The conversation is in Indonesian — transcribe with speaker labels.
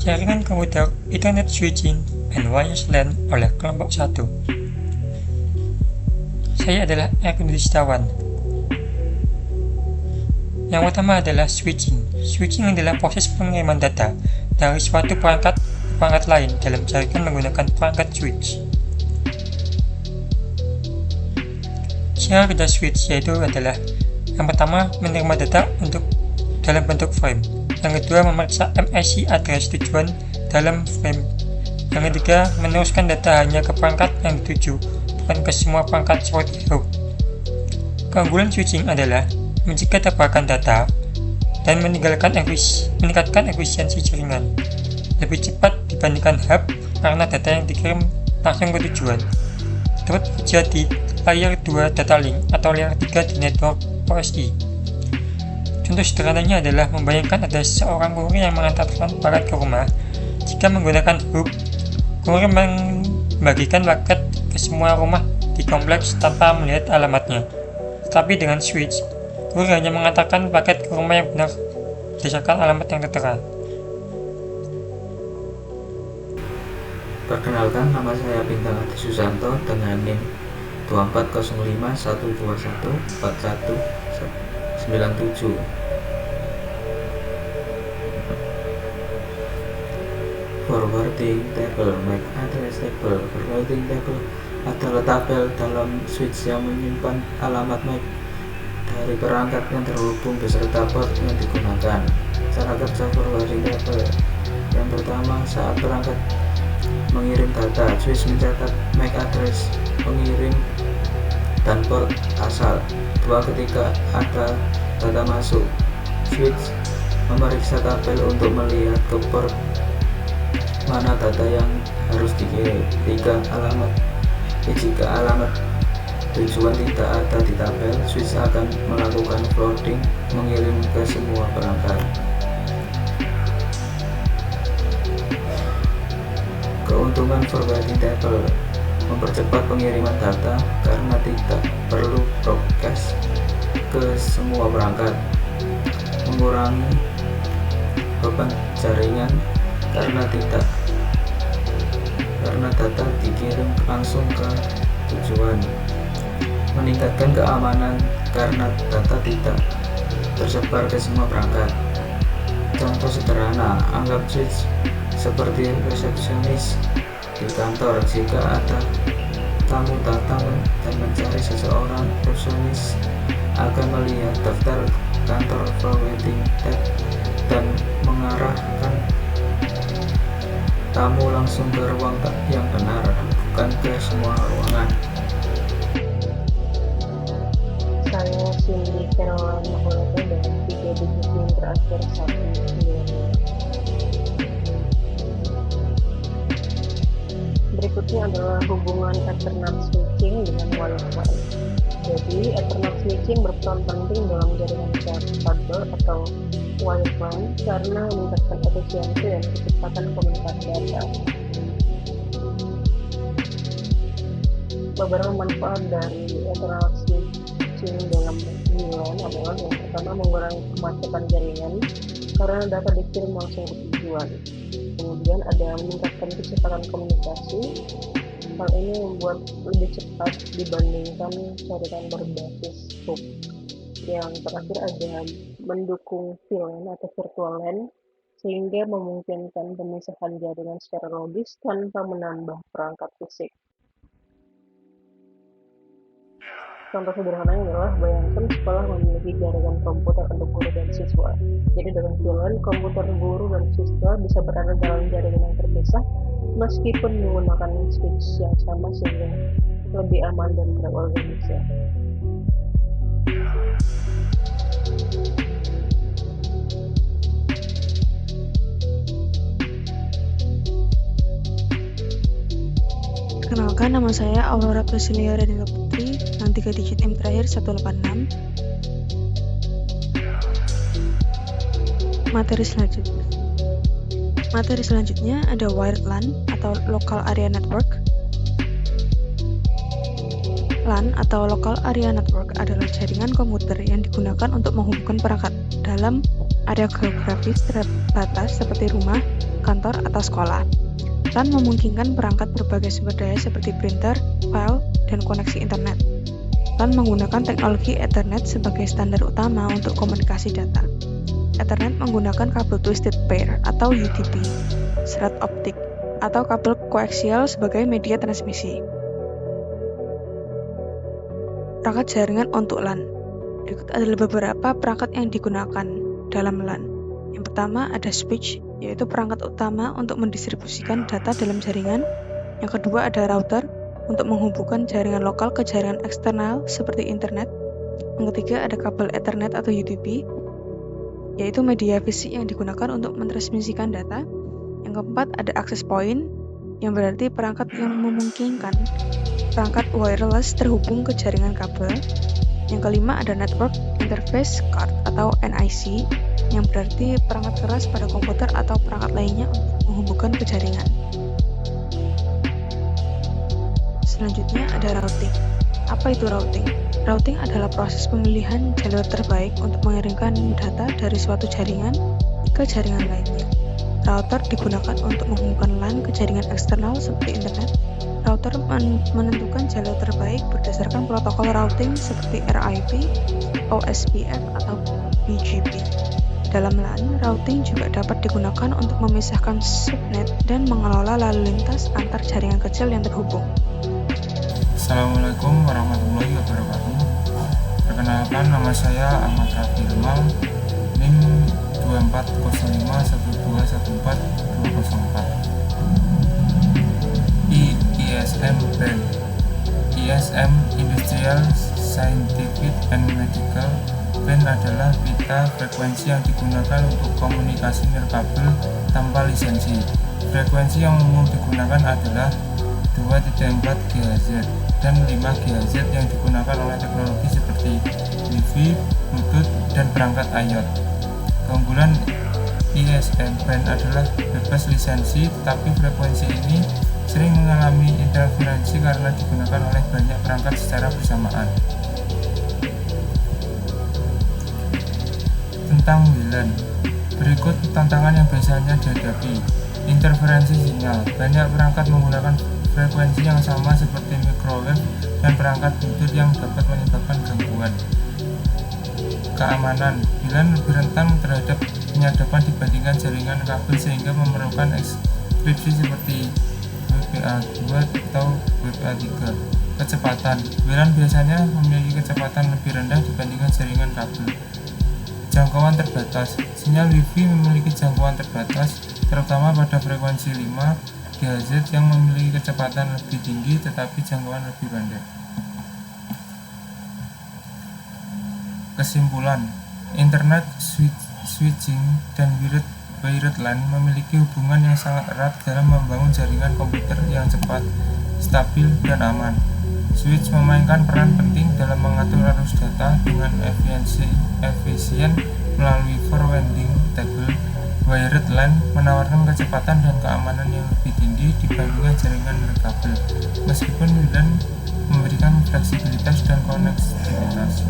Speaker 1: Jaringan komputer, Ethernet switching, and wireless LAN oleh kelompok 1. Saya adalah Erkundi Setiawan. Yang pertama adalah switching. Switching adalah proses pengiriman data dari suatu perangkat ke perangkat lain dalam jaringan menggunakan perangkat switch. Cara kerja switch yaitu adalah yang pertama menerima data dalam bentuk frame, yang kedua memeriksa MAC address tujuan dalam frame, yang ketiga meneruskan data hanya ke perangkat yang dituju, bukan ke semua perangkat seperti host. Keunggulan switching adalah mencegah tabrakan data dan meningkatkan efisiensi jaringan, lebih cepat dibandingkan hub karena data yang dikirim langsung ke tujuan. Dapat terjadi layer 2 data link atau layer 3 di network OSI. Contoh sederhananya adalah membayangkan ada seorang kurir yang mengantarkan paket ke rumah. Jika menggunakan hub, kurir membagikan paket ke semua rumah di kompleks tanpa melihat alamatnya. Tetapi dengan switch, kurir hanya mengantarkan paket ke rumah yang benar berdasarkan alamat yang tertera.
Speaker 2: Perkenalkan, nama saya Bintang Adi Susanto dengan NIM 24051214197. Forwarding table, MAC address table. Forwarding table adalah tabel dalam switch yang menyimpan alamat MAC dari perangkat yang terhubung beserta port yang digunakan. Cara kerja forwarding table: yang pertama, saat perangkat mengirim data, switch mencatat MAC address pengirim dan port asal. 2. Ketika ada data masuk, switch memeriksa tabel untuk melihat ke port mana data yang harus dikirim. 3. Alamat. Jika alamat tujuan tidak ada di tabel, switch akan melakukan forwarding, mengirim ke semua perangkat. Keuntungan forwarding table: mempercepat pengiriman data karena tidak perlu broadcast ke semua perangkat, mengurangi beban jaringan karena data dikirim langsung ke tujuan, meningkatkan keamanan karena data tidak tersebar ke semua perangkat. Contoh sederhana, anggap switch seperti resepsionis di kantor. Jika ada tamu datang dan mencari seseorang, resepsionis akan melihat daftar kantor forwarding tab dan mengarahkan tamu langsung ke ruang yang benar, bukan ke semua ruangan.
Speaker 3: Saya Cindy Caroline Maholete dengan 3 digit yang terakhir 199. Berikutnya adalah hubungan Ethernet switching dengan wireless LAN. Jadi, Ethernet switching berperan penting dalam jaringan kabel atau wireless LAN karena meningkatkan efisiensi dan kecepatan komunikasi data. Beberapa manfaat dari Ethernet switching dalam WLAN adalah: yang pertama, mengurangi kemacetan jaringan karena data dikirim langsung ke tujuan. Kemudian ada meningkatkan kecepatan komunikasi. Hal ini membuat lebih cepat dibandingkan jaringan berbasis hub. Yang terakhir ada mendukung VLAN atau virtual LAN sehingga memungkinkan pemisahan jaringan secara logis tanpa menambah perangkat fisik. Contoh sederhananya adalah bayangkan sekolah memiliki jaringan komputer untuk guru dan siswa. Jadi dengan VLAN, komputer guru dan siswa bisa berada dalam jaringan yang terpisah meskipun menggunakan switch yang sama sehingga lebih aman dan terorganisir.
Speaker 4: Perkenalkan, nama saya Aurora Priscilia Radinda Putri dengan 3 digit NIM terakhir 186. Materi selanjutnya ada wired LAN atau local area network. LAN atau local area network adalah jaringan komputer yang digunakan untuk menghubungkan perangkat dalam area geografis terbatas seperti rumah, kantor, atau sekolah. LAN memungkinkan perangkat berbagai sumber daya seperti printer, file, dan koneksi internet. LAN menggunakan teknologi Ethernet sebagai standar utama untuk komunikasi data. Ethernet menggunakan kabel twisted pair atau UTP, serat optik, atau kabel koaksial sebagai media transmisi. Perangkat jaringan untuk LAN. Berikut adalah beberapa perangkat yang digunakan dalam LAN. Yang pertama ada switch, yaitu perangkat utama untuk mendistribusikan data dalam jaringan. Yang kedua ada router, untuk menghubungkan jaringan lokal ke jaringan eksternal seperti internet. Yang ketiga ada kabel Ethernet atau UTP, yaitu media fisik yang digunakan untuk mentransmisikan data. Yang keempat ada access point, yang berarti perangkat yang memungkinkan perangkat wireless terhubung ke jaringan kabel. Yang kelima ada network interface card atau NIC, yang berarti perangkat keras pada komputer atau perangkat lainnya untuk menghubungkan ke jaringan. Selanjutnya ada routing. Apa itu routing? Routing adalah proses pemilihan jalur terbaik untuk mengirimkan data dari suatu jaringan ke jaringan lainnya. Router digunakan untuk menghubungkan LAN ke jaringan eksternal seperti internet. Router menentukan jalur terbaik berdasarkan protokol routing seperti RIP, OSPF, atau BGP. Dalam LAN, routing juga dapat digunakan untuk memisahkan subnet dan mengelola lalu lintas antar jaringan kecil yang terhubung.
Speaker 5: Assalamualaikum warahmatullahi wabarakatuh. Perkenalkan, nama saya Ahmad Rafi Remal, NIM 240512142204. ISM Brand. ISM Industrial, Scientific, and Medical Band adalah pita frekuensi yang digunakan untuk komunikasi nirkabel tanpa lisensi. Frekuensi yang umum digunakan adalah 2.4 GHz dan 5 GHz yang digunakan oleh teknologi seperti Wi-Fi, Bluetooth, dan perangkat IoT. Keunggulan ISM band adalah bebas lisensi, tetapi frekuensi ini sering mengalami interferensi karena digunakan oleh banyak perangkat secara bersamaan. Tentang WLAN, berikut tantangan yang biasanya dihadapi. Interferensi sinyal. Banyak perangkat menggunakan frekuensi yang sama seperti microwave dan perangkat Bluetooth yang dapat menyebabkan gangguan. Keamanan. WLAN lebih rentan terhadap penyadapan dibandingkan jaringan kabel sehingga memerlukan enkripsi seperti WPA2 atau WPA3. Kecepatan. WLAN biasanya memiliki kecepatan lebih rendah dibandingkan jaringan kabel. Jangkauan terbatas. Sinyal Wi-Fi memiliki jangkauan terbatas, terutama pada frekuensi 5 GHz yang memiliki kecepatan lebih tinggi tetapi jangkauan lebih pendek. Kesimpulan, internet switching dan wired LAN memiliki hubungan yang sangat erat dalam membangun jaringan komputer yang cepat, stabil, dan aman. Switch memainkan peran penting dalam mengatur arus data dengan efisien melalui forwarding table. Wired LAN menawarkan kecepatan dan keamanan yang lebih tinggi dibandingkan jaringan nirkabel, meskipun WLAN memberikan fleksibilitas dan konektivitas.